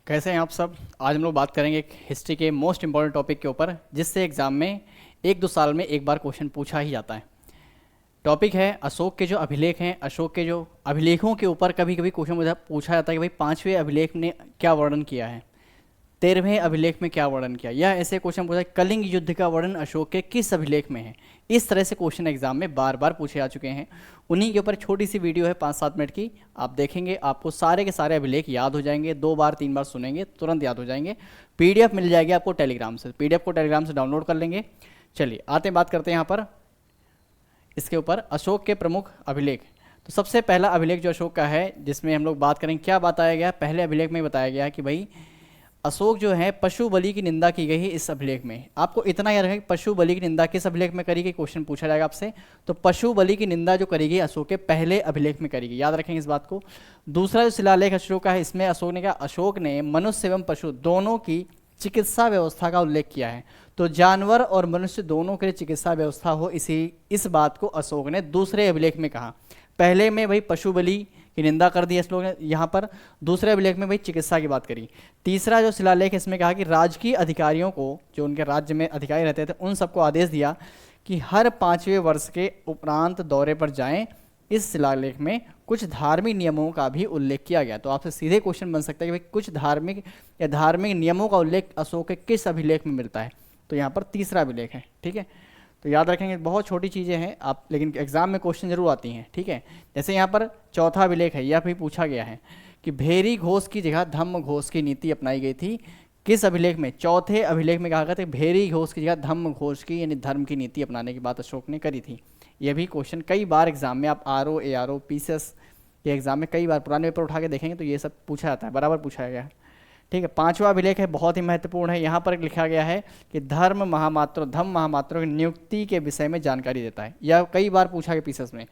कैसे हैं आप सब। आज हम लोग बात करेंगे एक हिस्ट्री के मोस्ट इंपॉर्टेंट टॉपिक के ऊपर, जिससे एग्जाम में एक दो साल में एक बार क्वेश्चन पूछा ही जाता है। टॉपिक है अशोक के जो अभिलेख हैं, अशोक के जो अभिलेखों के ऊपर कभी कभी क्वेश्चन पूछा जाता है कि भाई पांचवें अभिलेख ने क्या वर्णन किया है, 13वें अभिलेख में क्या वर्णन किया। यह ऐसे क्वेश्चन पूछा है कलिंग युद्ध का वर्णन अशोक के किस अभिलेख में है। इस तरह से क्वेश्चन एग्जाम में बार बार पूछे जा चुके हैं। उन्हीं के ऊपर छोटी सी वीडियो है 5-7 मिनट की, आप देखेंगे आपको सारे के सारे अभिलेख याद हो जाएंगे। 2 बार 3 बार सुनेंगे तुरंत याद हो जाएंगे। पीडीएफ मिल जाएगी आपको टेलीग्राम से, पीडीएफ को टेलीग्राम से डाउनलोड कर लेंगे। चलिए आते हैं, बात करते हैं यहाँ पर इसके ऊपर अशोक के प्रमुख अभिलेख। तो सबसे पहला अभिलेख जो अशोक का है, जिसमें हम लोग बात करेंगे, क्या बताया गया पहले अभिलेख में बताया गया कि भाई अशोक जो है पशु बलि की निंदा की गई है इस अभिलेख में। आपको इतना याद रखें कि पशु बलि की निंदा किस अभिलेख में करी गई, क्वेश्चन पूछा जाएगा आपसे। तो पशु बलि की निंदा जो करी गई अशोक के पहले अभिलेख में करी गई, याद रखेंगे इस बात को। दूसरा जो शिलालेख अशोक का है, इसमें अशोक ने कहा अशोक ने मनुष्य एवं पशु दोनों की चिकित्सा व्यवस्था का उल्लेख किया है। तो जानवर और मनुष्य दोनों के लिए चिकित्सा व्यवस्था हो, इस बात को अशोक ने दूसरे अभिलेख में कहा। पहले में भाई पशु बलि की निंदा कर दी इस लोग ने, यहाँ पर दूसरे अभिलेख में भाई चिकित्सा की बात करी। तीसरा जो शिलालेख इसमें कहा कि राजकीय अधिकारियों को, जो उनके राज्य में अधिकारी रहते थे, उन सबको आदेश दिया कि हर 5वें वर्ष के उपरांत दौरे पर जाएं। इस शिलालेख में कुछ धार्मिक नियमों का भी उल्लेख किया गया। तो आपसे सीधे क्वेश्चन बन सकता है कि भाई कुछ धार्मिक नियमों का उल्लेख अशोक के किस अभिलेख में मिलता है। तो यहाँ पर तीसरा अभिलेख है, ठीक है। तो याद रखेंगे, बहुत छोटी चीज़ें हैं आप, लेकिन एग्जाम में क्वेश्चन जरूर आती हैं, ठीक है। जैसे यहाँ पर चौथा अभिलेख है, यह भी पूछा गया है कि भेरी घोष की जगह धम्म घोष की नीति अपनाई गई थी किस अभिलेख में। चौथे अभिलेख में कहा गया था भेरी घोष की जगह धम्म घोष की यानी धर्म की नीति अपनाने की बात अशोक ने करी थी। यह भी क्वेश्चन कई बार एग्जाम में, आप आरओ एआरओ पीसीएस के एग्जाम में कई बार पुराने पेपर उठा के देखेंगे तो ये सब पूछा जाता है, बराबर पूछा गया है, ठीक है। पांचवा अभिलेख है, बहुत ही महत्वपूर्ण है। यहाँ पर लिखा गया है कि धम्म महामात्रों की नियुक्ति के विषय में जानकारी देता है। यह कई बार पूछा गया पीसीएस में।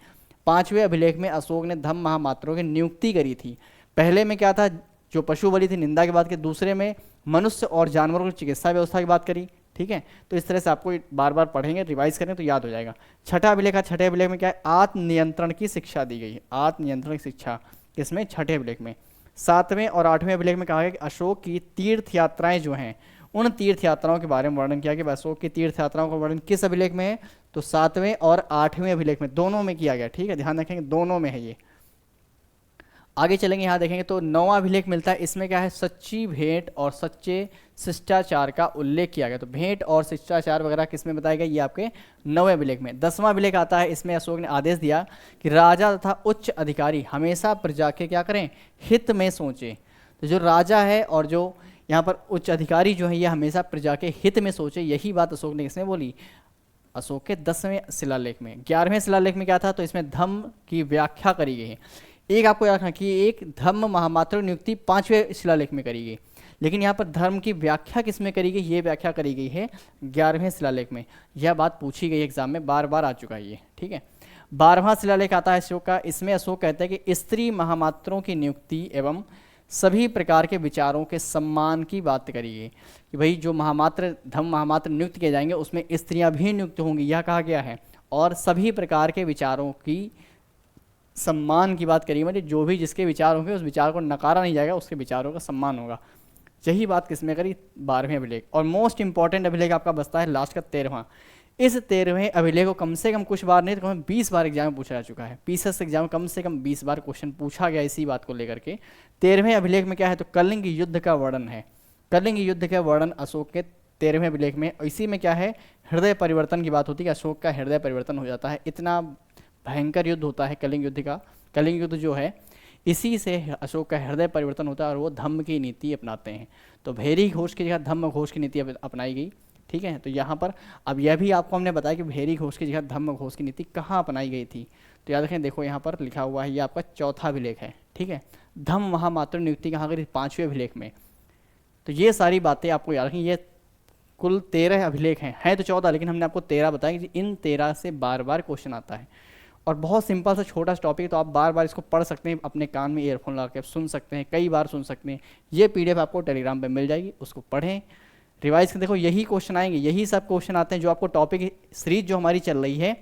5वें अभिलेख में अशोक ने धम्म महामात्रों की नियुक्ति करी थी। पहले में क्या था, जो पशु बलि थी निंदा की बात की, दूसरे में मनुष्य और जानवरों की चिकित्सा व्यवस्था की बात करी, ठीक है। तो इस तरह से आपको बार बार पढ़ेंगे, रिवाइज करें तो याद हो जाएगा। छठा अभिलेख है, छठे अभिलेख में क्या है, आत्मनियंत्रण की शिक्षा दी गई है। आत्मनियंत्रण की शिक्षा किसमें, छठे अभिलेख में। 7वें और 8वें अभिलेख में कहा गया कि अशोक की तीर्थ यात्राएं जो हैं, उन तीर्थ यात्राओं के बारे में वर्णन किया कि अशोक की तीर्थ यात्राओं का वर्णन किस अभिलेख में है। तो 7वें और 8वें अभिलेख में, दोनों में किया गया, ठीक है, ध्यान रखेंगे दोनों में है ये। आगे चलेंगे, यहाँ देखेंगे तो 9वां अभिलेख मिलता है। इसमें क्या है, सच्ची भेंट और सच्चे शिष्टाचार का उल्लेख किया गया। तो भेंट और शिष्टाचार वगैरह किसमें बताया गया, ये आपके 9वें अभिलेख में। 10वां अभिलेख आता है, इसमें अशोक ने आदेश दिया कि राजा तथा उच्च अधिकारी हमेशा प्रजा के क्या करें, हित में सोचे। तो जो राजा है और जो यहाँ पर उच्च अधिकारी जो है, ये हमेशा प्रजा के हित में सोचे, यही बात अशोक ने इसमें बोली अशोक के 10वें शिलालेख में। 11वें शिलालेख में क्या था, तो इसमें धम्म की व्याख्या करी गई है। एक आपको याद रखना कि एक धम्म महामात्र नियुक्ति 5वें शिलालेख में करी गई, लेकिन यहाँ पर धर्म की व्याख्या किसमें करी गई, ये व्याख्या करी गई है 11वें शिलालेख में। यह बात पूछी गई एग्जाम में, बार बार आ चुका है ये, ठीक है। 12वां शिलालेख आता है अशोक का। इसमें अशोक कहते हैं कि स्त्री महामात्रों की नियुक्ति एवं सभी प्रकार के विचारों के सम्मान की बात करी गई कि भाई जो धम्म महामात्र नियुक्त किए जाएंगे उसमें स्त्रियां भी नियुक्त होंगी, यह कहा गया है। और सभी प्रकार के विचारों की सम्मान की बात करिए, मतलब जो भी जिसके विचार होंगे उस विचार को नकारा नहीं जाएगा, उसके विचारों का सम्मान होगा। यही बात किसमें करी, 12वें अभिलेख। और मोस्ट इंपॉर्टेंट अभिलेख आपका बचता है लास्ट का 13वां। इस 13वें अभिलेख को कम से कम कुछ बार नहीं तो 20 बार एग्जाम में पूछा जा चुका है। पीसीएस एग्जाम में कम से कम 20 बार क्वेश्चन पूछा गया इसी बात को लेकर के। 13वें अभिलेख में क्या है, तो कलिंग युद्ध का वर्णन है। कलिंग युद्ध का वर्णन अशोक के 13वें अभिलेख में। इसी में क्या है, हृदय परिवर्तन की बात होती है कि अशोक का हृदय परिवर्तन हो जाता है। इतना भयंकर युद्ध होता है कलिंग युद्ध का। कलिंग युद्ध जो है, इसी से अशोक का हृदय परिवर्तन होता है और वो धम्म की नीति अपनाते हैं। तो भेरी घोष की जगह धम्म घोष की नीति अपनाई गई, ठीक है। तो यहाँ पर अब यह भी आपको हमने बताया कि भेरी घोष की जगह धम्म घोष की नीति कहाँ अपनाई गई थी। तो याद रखें, देखो यहाँ पर लिखा हुआ है, ये आपका चौथा अभिलेख है, ठीक है। धम्म महामात्र नियुक्ति कहाँ करी, 5वें अभिलेख में। तो ये सारी बातें आपको याद रखें। ये कुल 13 अभिलेख हैं तो 14, लेकिन हमने आपको 13 बताया कि इन 13 से बार बार क्वेश्चन आता है। और बहुत सिंपल सा छोटा सा टॉपिक, तो आप बार बार इसको पढ़ सकते हैं, अपने कान में ईयरफोन लगा के सुन सकते हैं, कई बार सुन सकते हैं। ये पीडीएफ आपको टेलीग्राम पे मिल जाएगी, उसको पढ़ें, रिवाइज करें। देखो यही क्वेश्चन आएंगे, यही सब क्वेश्चन आते हैं जो आपको टॉपिक सीरीज जो हमारी चल रही है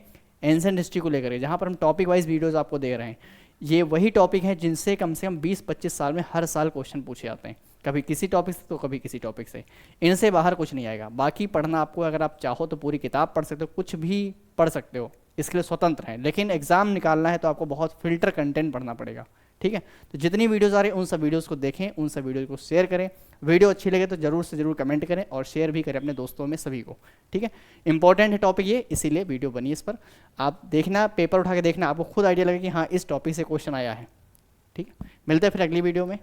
एंशिएंट हिस्ट्री को लेकर, जहाँ पर हम टॉपिक वाइज वीडियोज़ आपको दे रहे हैं। ये वही टॉपिक हैं जिनसे कम से कम 20-25 साल में हर साल क्वेश्चन पूछे जाते हैं। कभी किसी टॉपिक से तो कभी किसी टॉपिक से, इनसे बाहर कुछ नहीं आएगा। बाकी पढ़ना आपको, अगर आप चाहो तो पूरी किताब पढ़ सकते हो, कुछ भी पढ़ सकते हो, इसके लिए स्वतंत्र है, लेकिन एग्जाम निकालना है तो आपको बहुत फिल्टर कंटेंट पढ़ना पड़ेगा। ठीक है, तो जितनी वीडियोस आ रही हैं उन सब वीडियोस को देखें, उन सब वीडियोस को शेयर करें। वीडियो अच्छी लगे तो जरूर से जरूर कमेंट करें और शेयर भी करें अपने दोस्तों में सभी को। ठीक है, इंपॉर्टेंट है टॉपिक ये, इसीलिए वीडियो बनी इस पर। आप देखना, पेपर उठा के देखना, आपको खुद आइडिया लगे कि हाँ इस टॉपिक से क्वेश्चन आया है। ठीक है, मिलते हैं फिर अगली वीडियो में।